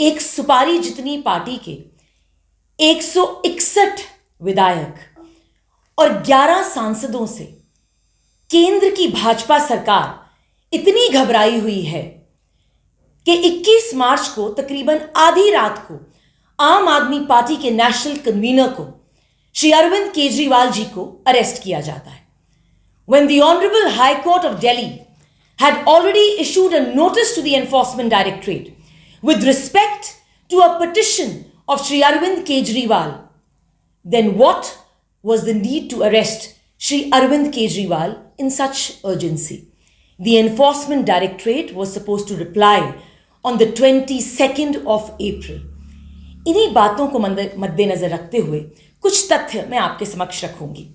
एक सुपारी जितनी पार्टी के 161 विधायक और 11 सांसदों से केंद्र की भाजपा सरकार इतनी घबराई हुई है कि 21 मार्च को तकरीबन आधी रात को आम आदमी पार्टी के नेशनल कन्वीनर को श्री अरविंद केजरीवाल जी को अरेस्ट किया जाता है. When the Honorable High Court of Delhi had already issued a notice to the Enforcement Directorate with respect to a petition of Shri Arvind Kejriwal, then what was the need to arrest Shri Arvind Kejriwal in such urgency? The Enforcement Directorate was supposed to reply on the 22nd of April. इन्हीं बातों को मद्देनजर रखते हुए कुछ तथ्य मैं आपके समक्ष रखूंगी.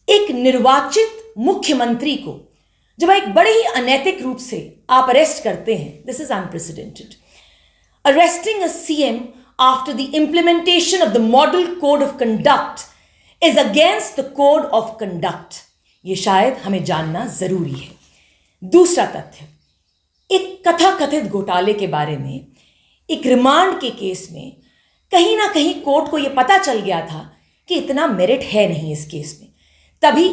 एक निर्वाचित मुख्यमंत्री को जब एक बड़े ही अनैतिक रूप से आप अरेस्ट करते हैं, this is unprecedented. Arresting a CM after the implementation of the model code of conduct is against the code of conduct. यह शायद हमें जानना जरूरी है. दूसरा तथ्य, एक कथाकथित घोटाले के बारे में एक रिमांड के केस में कहीं ना कहीं कोर्ट को यह पता चल गया था कि इतना मेरिट है नहीं इस केस में. तभी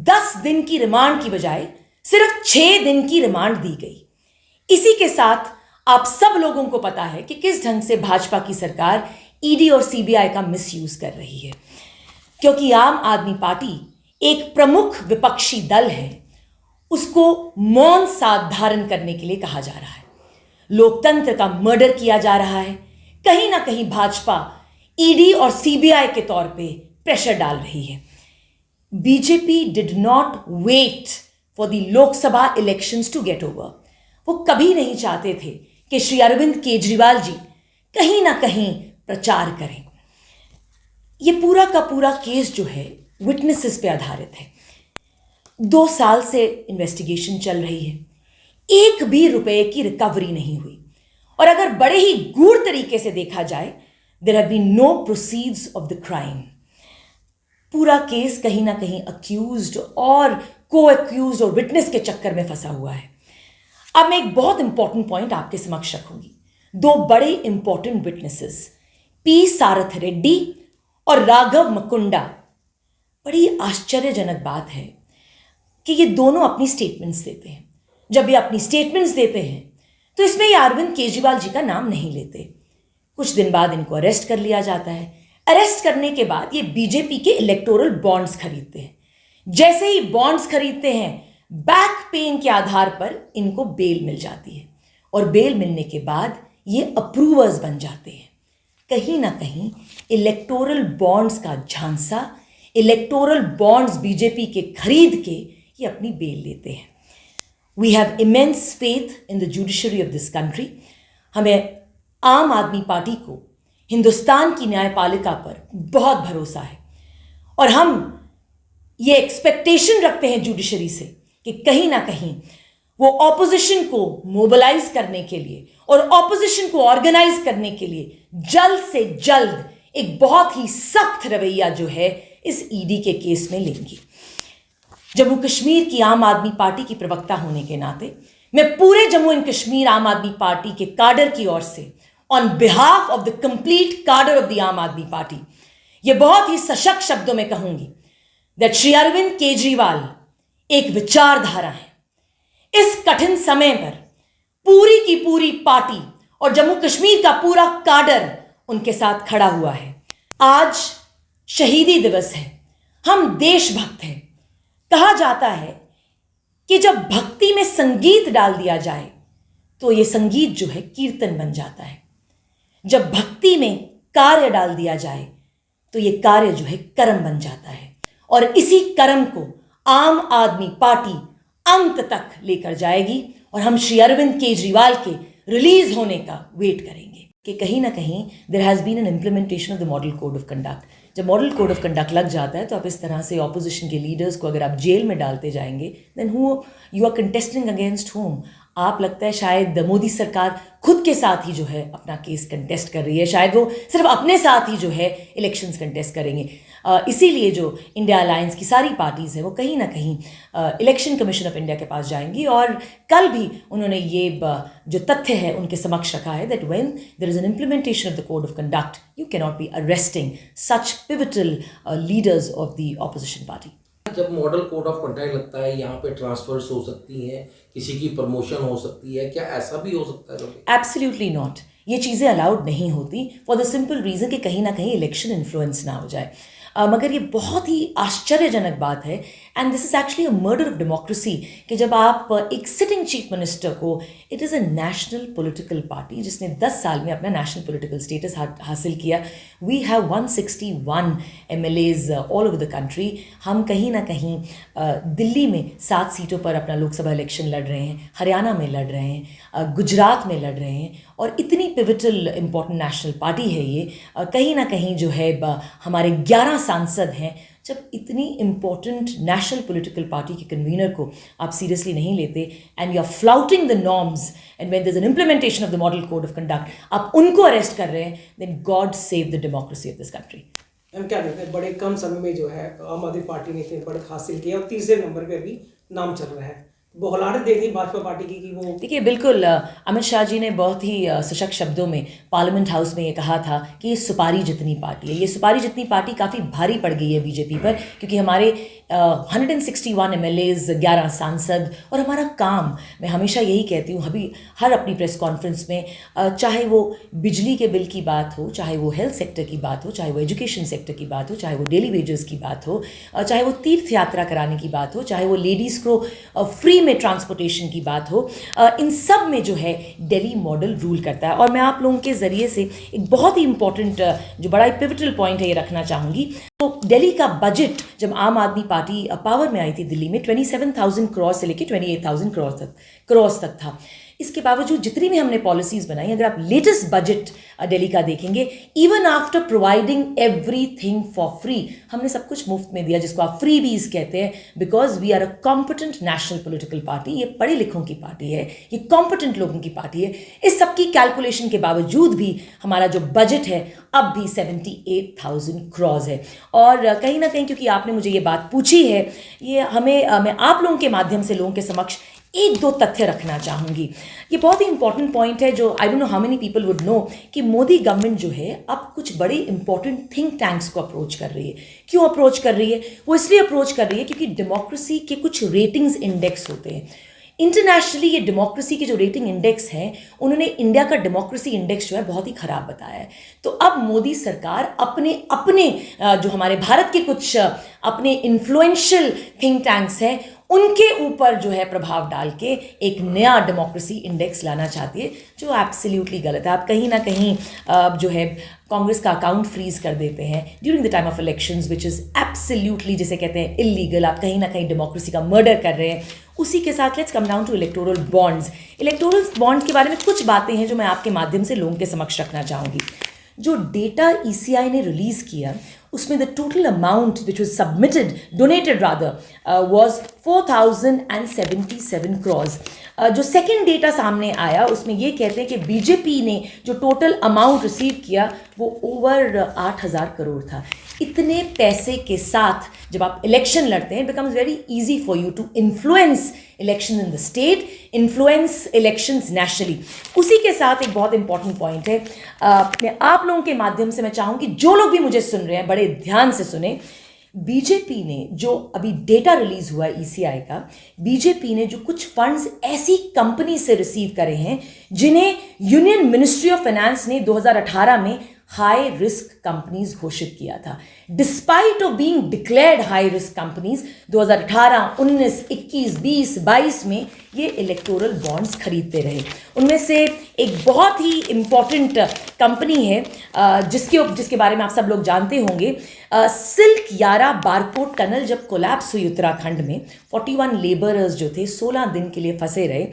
10 दिन की रिमांड की बजाय सिर्फ 6 दिन की रिमांड दी गई. इसी के साथ आप सब लोगों को पता है कि किस ढंग से भाजपा की सरकार ईडी और सीबीआई का मिसयूज कर रही है. क्योंकि आम आदमी पार्टी एक प्रमुख विपक्षी दल है, उसको मौन साध धारण करने के लिए कहा जा रहा है. लोकतंत्र का मर्डर किया जा रहा है. कहीं ना कहीं भाजपा ईडी और सीबीआई के तौर पे प्रेशर डाल रही है. BJP did not wait for the Lok Sabha elections to get over. वो कभी नहीं चाहते थे कि श्री अरविंद केजरीवाल जी कहीं ना कहीं प्रचार करें. ये पूरा का पूरा केस जो है विटनेसेस पे आधारित है. 2 साल से इन्वेस्टिगेशन चल रही है. एक भी रुपए की रिकवरी नहीं हुई. और अगर बड़े ही गूढ़ तरीके से देखा जाए, there have been no proceeds of the crime. पूरा केस कहीं ना कहीं अक्यूज्ड और को अक्यूज्ड और विटनेस के चक्कर में फंसा हुआ है. अब मैं एक बहुत इंपॉर्टेंट पॉइंट आपके समक्ष रखूंगी. 2 बड़े इंपॉर्टेंट विटनेसेस पी सारथ रेड्डी और राघव मुकुंडा. बड़ी आश्चर्यजनक बात है कि ये दोनों अपनी स्टेटमेंट्स देते हैं. जब ये अपनी स्टेटमेंट्स देते हैं तो इसमें ये अरविंद केजरीवाल जी का नाम नहीं लेते. कुछ दिन बाद इनको अरेस्ट कर लिया जाता है. अरेस्ट करने के बाद ये बीजेपी के इलेक्टोरल बॉन्ड्स खरीदते हैं. जैसे ही बॉन्ड्स खरीदते हैं, बैक पेन के आधार पर इनको बेल मिल जाती है. और बेल मिलने के बाद ये अप्रूवर्स बन जाते हैं. कहीं ना कहीं इलेक्टोरल बॉन्ड्स का झांसा, इलेक्टोरल बॉन्ड्स बीजेपी के खरीद के ये अपनी बेल लेते हैं. We have immense faith in the judiciary of this country. हमें आम आदमी पार्टी को हिंदुस्तान की न्यायपालिका पर बहुत भरोसा है. और हम ये एक्सपेक्टेशन रखते हैं जुडिशरी से कि कहीं ना कहीं वो ऑपोजिशन को मोबिलाइज करने के लिए और ऑपोजिशन को ऑर्गेनाइज करने के लिए जल्द से जल्द एक बहुत ही सख्त रवैया जो है इस ईडी के केस में लेंगी. जम्मू कश्मीर की आम आदमी पार्टी की प्रवक्ता होने के नाते मैं पूरे जम्मू एंड कश्मीर आम आदमी पार्टी के काडर की ओर से on behalf of the complete cadre of the आम आदमी पार्टी ये बहुत ही सशक्त शब्दों में कहूंगी दैट श्री अरविंद केजरीवाल एक विचारधारा है. इस कठिन समय पर पूरी की पूरी पार्टी और जम्मू कश्मीर का पूरा काडर उनके साथ खड़ा हुआ है. आज शहीदी दिवस है. हम देशभक्त हैं. कहा जाता है कि जब भक्ति में संगीत डाल दिया जाए तो यह संगीत जो है कीर्तन बन जाता है. जब भक्ति में कार्य डाल दिया जाए तो यह कार्य जो है कर्म बन जाता है. और इसी कर्म को आम आदमी पार्टी अंत तक लेकर जाएगी. और हम श्री अरविंद केजरीवाल के रिलीज होने का वेट करेंगे कि कहीं ना कहीं there has been an implementation of the model code of conduct. जब मॉडल कोड ऑफ कंडक्ट लग जाता है तो आप इस तरह से ऑपोजिशन के लीडर्स को अगर आप जेल में डालते जाएंगे, then who you are contesting against whom? आप लगता है शायद मोदी सरकार खुद के साथ ही जो है अपना केस कंटेस्ट कर रही है, शायद वो सिर्फ अपने साथ ही जो है इलेक्शंस कंटेस्ट करेंगे। इसीलिए जो इंडिया अलायंस की सारी पार्टीज़ हैं वो कहीं ना कहीं इलेक्शन कमीशन ऑफ इंडिया के पास जाएंगी, और कल भी उन्होंने ये जो तथ्य है उनके समक्ष रखा है that when there is an implementation of the code of conduct you can not be arresting such pivotal leaders of the opposition party. जब मॉडल कोड ऑफ कंडक्ट लगता है, यहाँ पे ट्रांसफर्स हो सकती हैं, किसी की प्रमोशन हो सकती है, क्या ऐसा भी हो सकता है कभी? Absolutely not. ये चीज़ें अलाउड नहीं होती फॉर द सिंपल रीज़न कि कहीं ना कहीं इलेक्शन इन्फ्लुएंस ना हो जाए। मगर ये बहुत ही आश्चर्यजनक बात है, and this is actually a murder of democracy, कि जब आप एक सिटिंग चीफ मिनिस्टर को, it is a national political party जिसने 10 साल में अपना नेशनल पॉलिटिकल स्टेटस हासिल किया। We have 161 MLAs all over the country. हम कहीं ना कहीं दिल्ली में 7 सीटों पर अपना लोकसभा इलेक्शन लड़ रहे हैं, हरियाणा में लड़ रहे हैं, गुजरात में लड़ रहे हैं, और इतनी पिवटल इम्पॉर्टेंट नेशनल पार्टी है ये। कहीं ना कहीं जो है हमारे 11 सांसद हैं। जब इतनी इम्पॉर्टेंट नेशनल पॉलिटिकल पार्टी के कन्वीनर को आप सीरियसली नहीं लेते and you are flouting the norms and when there is an implementation of the model code of conduct, आप उनको अरेस्ट कर रहे हैं, then God save the democracy of this country. हम क्या कहते हैं, बड़े कम समय में जो है आम आदमी पार्टी ने इतने बढ़त हासिल किया और तीसरे नंबर पे अभी नाम चल रहा है। बौखलाहट देख रही भाजपा पार्टी की कि वो, देखिए बिल्कुल अमित शाह जी ने बहुत ही सशक्त शब्दों में पार्लियामेंट हाउस में ये कहा था कि ये सुपारी जितनी पार्टी है। ये सुपारी जितनी पार्टी काफ़ी भारी पड़ गई है बीजेपी पर, क्योंकि हमारे 161 MLAs, 11 सांसद, और हमारा काम, मैं हमेशा यही कहती हूँ अभी हर अपनी प्रेस कॉन्फ्रेंस में, चाहे वो बिजली के बिल की बात हो, चाहे वो हेल्थ सेक्टर की बात हो, चाहे वो एजुकेशन सेक्टर की बात हो, चाहे वो डेली वेजेस की बात हो, चाहे वो तीर्थ यात्रा कराने की बात हो, चाहे वो लेडीज़ को फ्री में ट्रांसपोर्टेशन की बात हो, इन सब में जो है दिल्ली मॉडल रूल करता है। और मैं आप लोगों के ज़रिए से एक बहुत ही इंपॉर्टेंट जो बड़ा ही पिवटल पॉइंट है ये रखना चाहूँगी। तो दिल्ली का बजट जब आम आदमी पार्टी पावर में आई थी दिल्ली में 27,000 करोड़ से लेकर 28,000 करोड़ तक था। इसके बावजूद जितनी भी हमने पॉलिसीज़ बनाई, अगर आप लेटेस्ट बजट दिल्ली का देखेंगे, even after providing everything for free, हमने सब कुछ मुफ्त में दिया, जिसको आप फ्री बीज कहते हैं, because we are a competent national political party. ये पढ़े लिखों की पार्टी है, ये कॉम्पिटेंट लोगों की पार्टी है। इस सब की कैलकुलेशन के बावजूद भी हमारा जो बजट है अब भी 78,000 करोड़ है। और कहीं ना कहीं क्योंकि आपने मुझे ये बात पूछी है, ये हमें मैं आप लोगों के माध्यम से लोगों के समक्ष एक दो तथ्य रखना चाहूँगी। ये बहुत ही इंपॉर्टेंट पॉइंट है जो I don't know how many people would know, कि मोदी गवर्नमेंट जो है अब कुछ बड़े इंपॉर्टेंट थिंक टैंक्स को अप्रोच कर रही है। क्यों अप्रोच कर रही है? वो इसलिए अप्रोच कर रही है क्योंकि डेमोक्रेसी के कुछ रेटिंग्स इंडेक्स होते हैं। इंटरनेशनली ये डेमोक्रेसी के जो रेटिंग इंडेक्स हैं, उन्होंने इंडिया का डेमोक्रेसी इंडेक्स जो है बहुत ही ख़राब बताया है। तो अब मोदी सरकार अपने जो हमारे भारत के कुछ अपने इन्फ्लुएंशियल थिंक टैंक्स हैं, उनके ऊपर जो है प्रभाव डाल के एक नया डेमोक्रेसी इंडेक्स लाना चाहती है, जो एब्सोल्युटली गलत है। आप कहीं ना कहीं जो है कांग्रेस का अकाउंट फ्रीज कर देते हैं during the time of elections, which is absolutely, जिसे कहते हैं, इलीगल। आप कहीं ना कहीं डेमोक्रेसी का मर्डर कर रहे हैं। उसी के साथ let's come down to electoral bonds. Electoral bonds के बारे में कुछ बातें हैं जो मैं आपके माध्यम से लोगों के समक्ष रखना चाहूँगी। जो डेटा ECI ने रिलीज़ किया, उसमें the total amount which was submitted, donated rather, was 4,077 crore. जो सेकेंड डेटा सामने आया उसमें ये कहते हैं कि बीजेपी ने जो टोटल अमाउंट रिसीव किया वो ओवर 8,000 करोड़ था। इतने पैसे के साथ जब आप इलेक्शन लड़ते हैं, it becomes very easy for you to influence election in the state, influence elections nationally. उसी के साथ एक बहुत इंपॉर्टेंट पॉइंट है, मैं आप लोगों के माध्यम से मैं चाहूँगी जो लोग भी मुझे सुन रहे हैं बड़े ध्यान से सुने। बीजेपी ने जो अभी डेटा रिलीज हुआ है ECI का, बीजेपी ने जो कुछ फंड्स ऐसी कंपनी से रिसीव करे हैं जिन्हें यूनियन मिनिस्ट्री ऑफ फाइनेंस ने 2018 में हाई रिस्क कंपनीज घोषित किया था। Despite of being declared high risk companies 2018, 19, 21, 20, 22 में ये इलेक्टोरल बॉन्ड्स खरीदते रहे। उनमें से एक बहुत ही इम्पॉर्टेंट कंपनी है जिसके बारे में आप सब लोग जानते होंगे। सिल्क यारा बारकोट टनल जब कोलैप्स हुई उत्तराखंड में, 41 लेबरर्स जो थे 16 दिन के लिए फंसे रहे।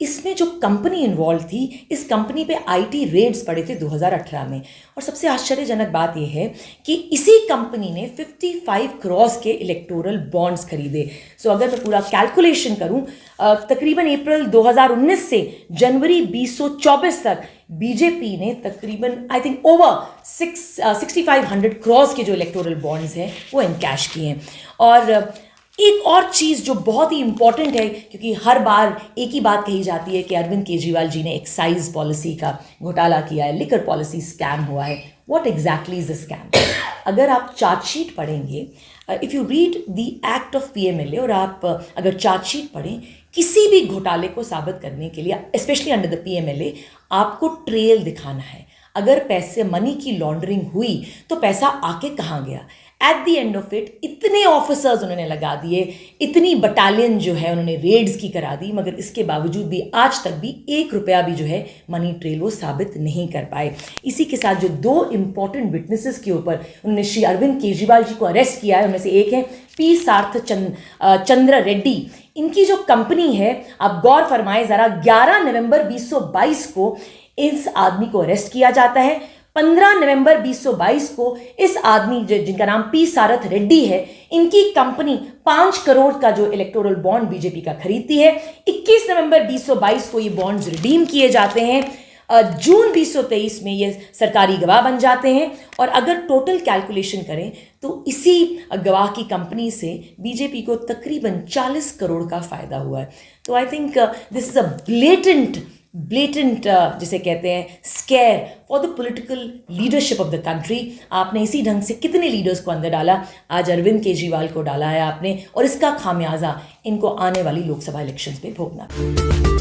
इसमें जो कंपनी इन्वॉल्व थी, इस कंपनी पे आईटी रेड्स पड़े थे 2018 में। और सबसे आश्चर्यजनक बात यह है कि इसी कंपनी ने 55 करोड़ के इलेक्टोरल बॉन्ड्स खरीदे। सो अगर मैं पूरा कैलकुलेशन करूं, तकरीबन अप्रैल 2019 से जनवरी 2024 तक बीजेपी ने तकरीबन आई थिंक ओवर 6500 करोड़ के जो इलेक्टोरल बॉन्ड्स हैं वो इनकैश किए हैं। और एक और चीज़ जो बहुत ही इंपॉर्टेंट है, क्योंकि हर बार एक ही बात कही जाती है कि अरविंद केजरीवाल जी ने एक्साइज पॉलिसी का घोटाला किया है, लिकर पॉलिसी स्कैम हुआ है। What exactly is the scam? अगर आप चार्जशीट पढ़ेंगे, if you read the act of PMLA, और आप अगर चार्जशीट पढ़ें, किसी भी घोटाले को साबित करने के लिए, स्पेशली अंडर द पीएमएलए, आपको ट्रेल दिखाना है। अगर पैसे मनी की लॉन्ड्रिंग हुई तो पैसा आके कहाँ गया? At the end of it इतने ऑफिसर्स उन्होंने लगा दिए, इतनी बटालियन जो है उन्होंने रेड्स की करा दी, मगर इसके बावजूद भी आज तक भी 1 रुपया भी जो है मनी ट्रेल वो साबित नहीं कर पाए। इसी के साथ जो 2 इंपॉर्टेंट विटनेसेस के ऊपर उन्होंने श्री अरविंद केजरीवाल जी को अरेस्ट किया है, उनमें से एक है पी सार्थ चंद्र रेड्डी। इनकी जो कंपनी है, आप गौर फरमाएं ज़रा, 11 नवंबर 2022 को इस आदमी को अरेस्ट किया जाता है। 15 नवंबर 2022 को इस आदमी जिनका नाम पी सारथ रेड्डी है, इनकी कंपनी 5 करोड़ का जो इलेक्टोरल बॉन्ड बीजेपी का खरीदती है। 21 नवंबर 2022 को ये बॉन्ड्स रिडीम किए जाते हैं। जून 2023 में ये सरकारी गवाह बन जाते हैं। और अगर टोटल कैलकुलेशन करें तो इसी गवाह की कंपनी से बीजेपी को तकरीबन 40 करोड़ का फ़ायदा हुआ है। तो I think this is a blatant जिसे कहते हैं square for the political leadership of the country. आपने इसी ढंग से कितने लीडर्स को अंदर डाला, आज अरविंद केजरीवाल को डाला है आपने, और इसका खामियाजा इनको आने वाली लोकसभा इलेक्शंस में भोगना।